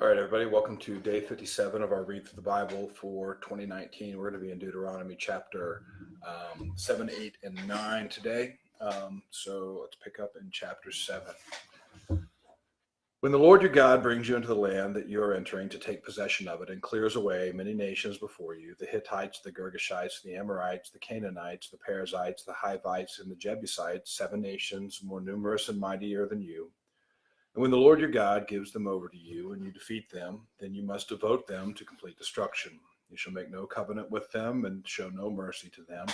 All right, everybody, welcome to day 57 of our Read Through the Bible for 2019. We're going to be in Deuteronomy chapter 7, 8, and 9 today. So let's pick up in chapter 7. When the Lord your God brings you into the land that you are entering to take possession of it and clears away many nations before you, the Hittites, the Girgashites, the Amorites, the Canaanites, the Perizzites, the Hivites, and the Jebusites, 7 nations more numerous and mightier than you, and when the Lord your God gives them over to you and you defeat them, then you must devote them to complete destruction. You shall make no covenant with them and show no mercy to them.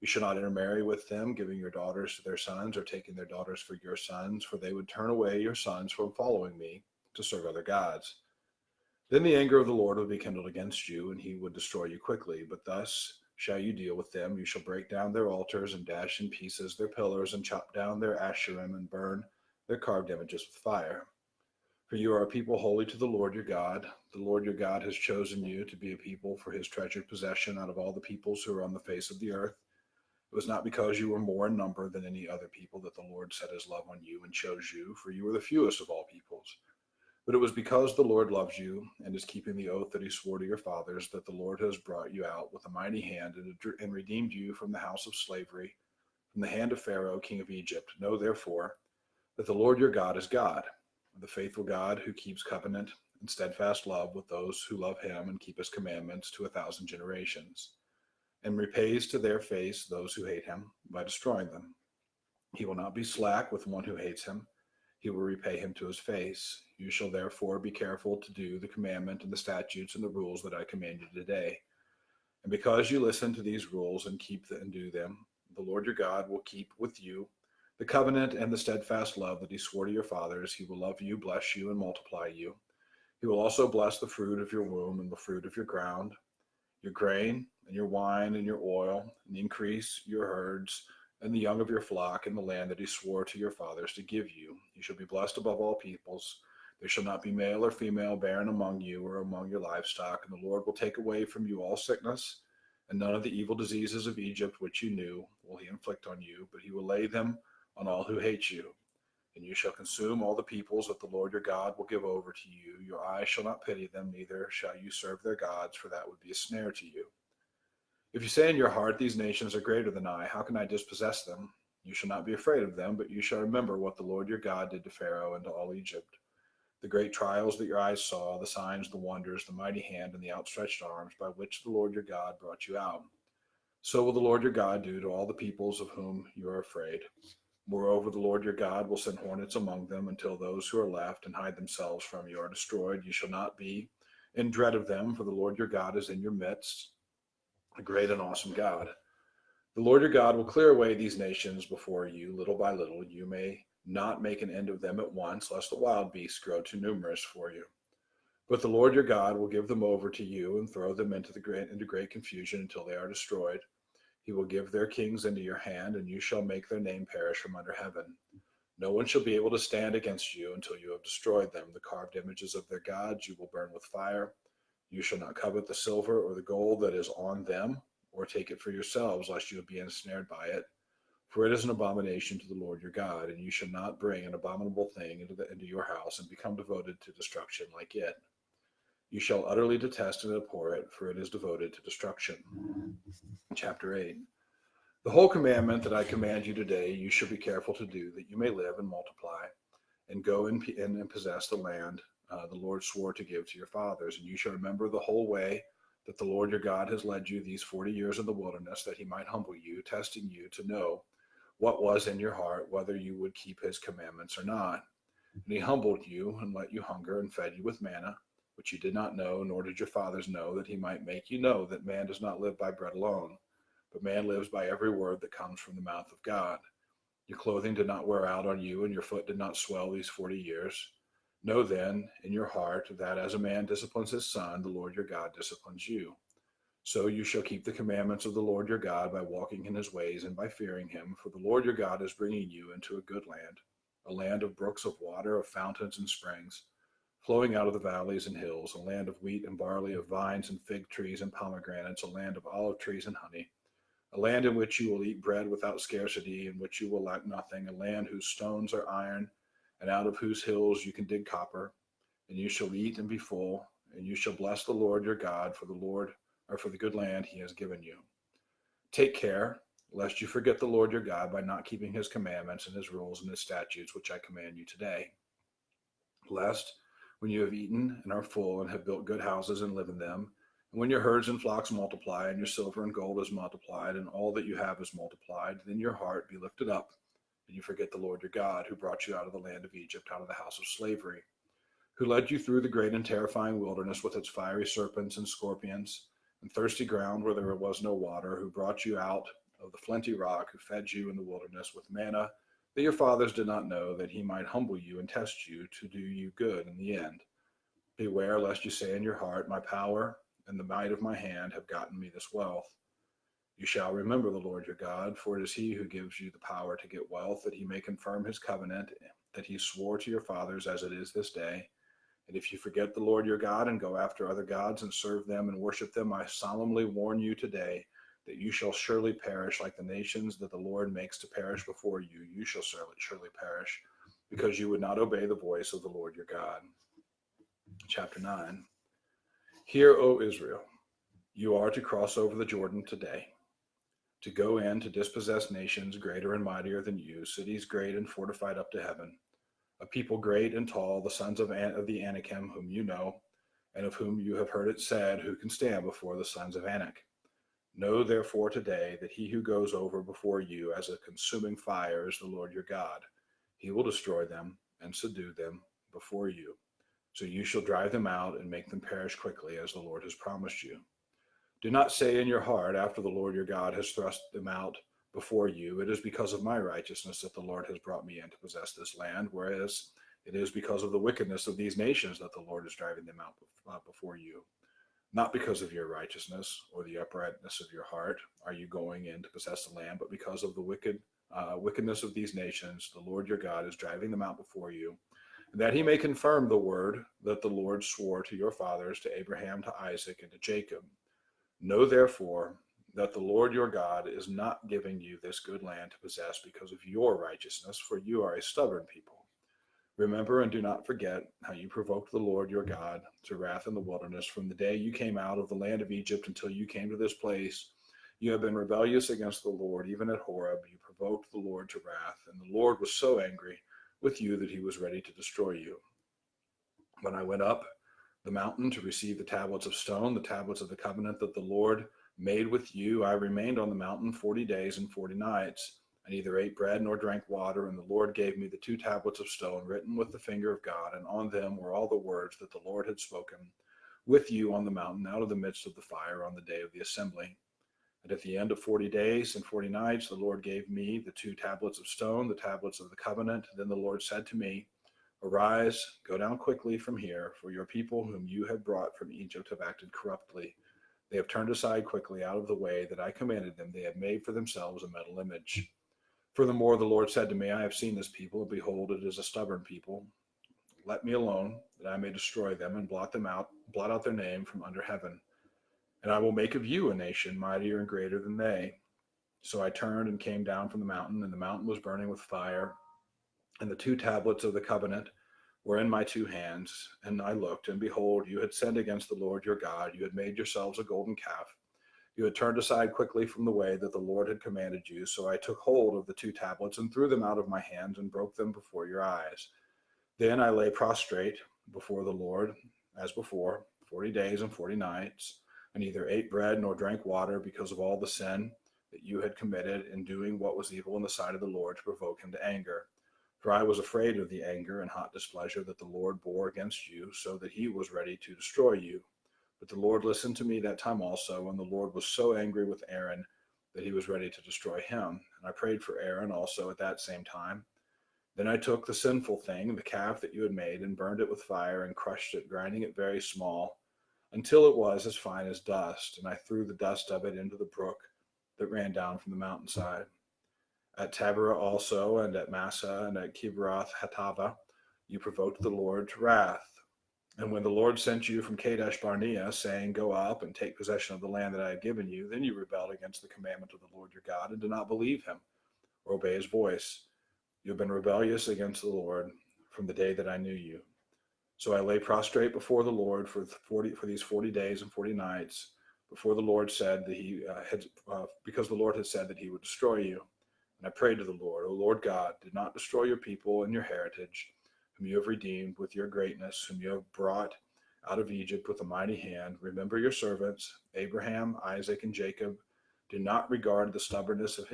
You shall not intermarry with them, giving your daughters to their sons or taking their daughters for your sons, for they would turn away your sons from following me to serve other gods. Then the anger of the Lord would be kindled against you, and he would destroy you quickly. But thus shall you deal with them. You shall break down their altars and dash in pieces their pillars and chop down their asherim and burn their carved images with fire. For you are a people holy to the Lord your God. The Lord your God has chosen you to be a people for his treasured possession out of all the peoples who are on the face of the earth. It was not because you were more in number than any other people that the Lord set his love on you and chose you, for you were the fewest of all peoples. But it was because the Lord loves you and is keeping the oath that he swore to your fathers that the Lord has brought you out with a mighty hand and redeemed you from the house of slavery, from the hand of Pharaoh, king of Egypt. Know therefore that the Lord your God is God, the faithful God who keeps covenant and steadfast love with those who love him and keep his commandments to 1,000 generations, and repays to their face those who hate him by destroying them. He will not be slack with one who hates him. He will repay him to his face. You shall therefore be careful to do the commandment and the statutes and the rules that I command you today. And because you listen to these rules and keep and do them, the Lord your God will keep with you the covenant and the steadfast love that he swore to your fathers. He will love you, bless you, and multiply you. He will also bless the fruit of your womb and the fruit of your ground, your grain and your wine and your oil, and increase your herds and the young of your flock in the land that he swore to your fathers to give you. You shall be blessed above all peoples. There shall not be male or female barren among you or among your livestock, and the Lord will take away from you all sickness, and none of the evil diseases of Egypt which you knew will he inflict on you, but he will lay them on all who hate you. And you shall consume all the peoples that the Lord your God will give over to you. Your eyes shall not pity them, neither shall you serve their gods, for that would be a snare to you. If you say in your heart, these nations are greater than I, how can I dispossess them? You shall not be afraid of them, but you shall remember what the Lord your God did to Pharaoh and to all Egypt, the great trials that your eyes saw, the signs, the wonders, the mighty hand, and the outstretched arms by which the Lord your God brought you out. So will the Lord your God do to all the peoples of whom you are afraid. Moreover, the Lord your God will send hornets among them until those who are left and hide themselves from you are destroyed. You shall not be in dread of them, for the Lord your God is in your midst, a great and awesome God. The Lord your God will clear away these nations before you, little by little. You may not make an end of them at once, lest the wild beasts grow too numerous for you. But the Lord your God will give them over to you and throw them into great confusion until they are destroyed. He will give their kings into your hand, and you shall make their name perish from under heaven. No one shall be able to stand against you until you have destroyed them. The carved images of their gods you will burn with fire. You shall not covet the silver or the gold that is on them, or take it for yourselves, lest you be ensnared by it. For it is an abomination to the Lord your God, and you shall not bring an abominable thing into your house and become devoted to destruction like it. You shall utterly detest and abhor it, for it is devoted to destruction. Chapter 8. The whole commandment that I command you today, you shall be careful to do, that you may live and multiply, and go and possess the land the Lord swore to give to your fathers. And you shall remember the whole way that the Lord your God has led you these 40 years in the wilderness, that he might humble you, testing you to know what was in your heart, whether you would keep his commandments or not. And he humbled you and let you hunger and fed you with manna, which you did not know, nor did your fathers know, that he might make you know that man does not live by bread alone, but man lives by every word that comes from the mouth of God. Your clothing did not wear out on you, and your foot did not swell these 40 years. Know then in your heart that as a man disciplines his son, the Lord your God disciplines you. So you shall keep the commandments of the Lord your God by walking in his ways and by fearing him, for the Lord your God is bringing you into a good land, a land of brooks of water, of fountains and springs, flowing out of the valleys and hills, a land of wheat and barley, of vines and fig trees and pomegranates, a land of olive trees and honey, a land in which you will eat bread without scarcity, in which you will lack nothing, a land whose stones are iron, and out of whose hills you can dig copper. and you shall eat and be full, and you shall bless the Lord your God for the good land he has given you. Take care, lest you forget the Lord your God by not keeping his commandments and his rules and his statutes, which I command you today. Lest, when you have eaten and are full and have built good houses and live in them, and when your herds and flocks multiply, and your silver and gold is multiplied, and all that you have is multiplied, then your heart be lifted up, and you forget the Lord your God, who brought you out of the land of Egypt, out of the house of slavery, who led you through the great and terrifying wilderness with its fiery serpents and scorpions, and thirsty ground where there was no water, who brought you out of the flinty rock, who fed you in the wilderness with manna that your fathers did not know, that he might humble you and test you to do you good in the end. Beware lest you say in your heart, my power and the might of my hand have gotten me this wealth. You shall remember the Lord your God, for it is he who gives you the power to get wealth, that he may confirm his covenant that he swore to your fathers as it is this day. And if you forget the Lord your God and go after other gods and serve them and worship them, I solemnly warn you today that you shall surely perish like the nations that the Lord makes to perish before you. You shall surely perish, because you would not obey the voice of the Lord your God. Chapter 9. Hear, O Israel, you are to cross over the Jordan today, to go in to dispossess nations greater and mightier than you, cities great and fortified up to heaven, a people great and tall, the sons of the Anakim, whom you know, and of whom you have heard it said, who can stand before the sons of Anak. Know therefore today that he who goes over before you as a consuming fire is the Lord your God. He will destroy them and subdue them before you. So you shall drive them out and make them perish quickly, as the Lord has promised you. Do not say in your heart, after the Lord your God has thrust them out before you, it is because of my righteousness that the Lord has brought me in to possess this land, whereas it is because of the wickedness of these nations that the Lord is driving them out before you. Not because of your righteousness or the uprightness of your heart are you going in to possess the land, but because of the wickedness of these nations, the Lord your God is driving them out before you, and that he may confirm the word that the Lord swore to your fathers, to Abraham, to Isaac, and to Jacob. Know therefore that the Lord your God is not giving you this good land to possess because of your righteousness, for you are a stubborn people. Remember and do not forget how you provoked the Lord your God to wrath in the wilderness from the day you came out of the land of Egypt until you came to this place. You have been rebellious against the Lord, even at Horeb. You provoked the Lord to wrath, and the Lord was so angry with you that he was ready to destroy you. When I went up the mountain to receive the tablets of stone, the tablets of the covenant that the Lord made with you, I remained on the mountain 40 days and 40 nights. I neither ate bread nor drank water, and the Lord gave me the 2 tablets of stone written with the finger of God, and on them were all the words that the Lord had spoken with you on the mountain out of the midst of the fire on the day of the assembly. And at the end of 40 days and 40 nights, the Lord gave me the 2 tablets of stone, the tablets of the covenant. Then the Lord said to me, Arise, go down quickly from here, for your people whom you have brought from Egypt have acted corruptly. They have turned aside quickly out of the way that I commanded them. They have made for themselves a metal image. Furthermore, the Lord said to me, I have seen this people, and behold, it is a stubborn people. Let me alone, that I may destroy them and blot out their name from under heaven. And I will make of you a nation mightier and greater than they. So I turned and came down from the mountain, and the mountain was burning with fire, and the 2 tablets of the covenant were in my 2 hands. And I looked, and behold, you had sinned against the Lord your God. You had made yourselves a golden calf. You had turned aside quickly from the way that the Lord had commanded you. So I took hold of the 2 tablets and threw them out of my hands and broke them before your eyes. Then I lay prostrate before the Lord, as before, 40 days and 40 nights. I neither ate bread nor drank water because of all the sin that you had committed in doing what was evil in the sight of the Lord to provoke him to anger. For I was afraid of the anger and hot displeasure that the Lord bore against you, so that he was ready to destroy you. But the Lord listened to me that time also, and the Lord was so angry with Aaron that he was ready to destroy him. And I prayed for Aaron also at that same time. Then I took the sinful thing, the calf that you had made, and burned it with fire and crushed it, grinding it very small, until it was as fine as dust. And I threw the dust of it into the brook that ran down from the mountainside. At Taberah also, and at Massa, and at Kibroth Hattava, you provoked the Lord to wrath. And when the Lord sent you from Kadesh Barnea, saying, Go up and take possession of the land that I have given you, then you rebelled against the commandment of the Lord your God, and did not believe him, or obey his voice. You have been rebellious against the Lord from the day that I knew you. So I lay prostrate before the Lord for these 40 days and 40 nights, before the Lord said that because the Lord had said that he would destroy you. And I prayed to the Lord, O Lord God, do not destroy your people and your heritage, whom you have redeemed with your greatness, whom you have brought out of Egypt with a mighty hand. Remember your servants, Abraham, Isaac, and Jacob. Do not regard the stubbornness of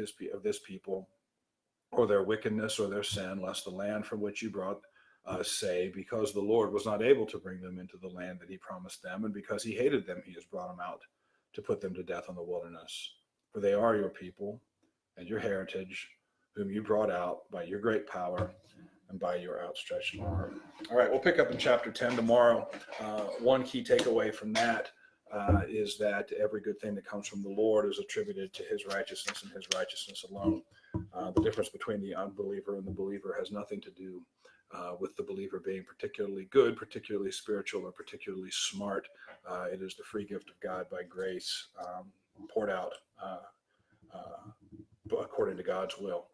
this people, or their wickedness, or their sin, lest the land from which you brought us say, because the Lord was not able to bring them into the land that he promised them, and because he hated them, he has brought them out to put them to death in the wilderness. For they are your people and your heritage, whom you brought out by your great power and by your outstretched arm. All right, we'll pick up in chapter 10 tomorrow. One key takeaway from that is that every good thing that comes from the Lord is attributed to his righteousness and his righteousness alone. The difference between the unbeliever and the believer has nothing to do with the believer being particularly good, particularly spiritual, or particularly smart. It is the free gift of God by grace, poured out according to God's will,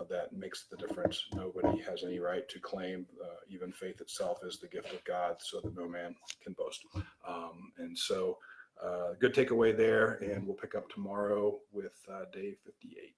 that makes the difference. Nobody has any right to claim even faith itself is the gift of God, so that no man can boast. And so good takeaway there, and we'll pick up tomorrow with day 58.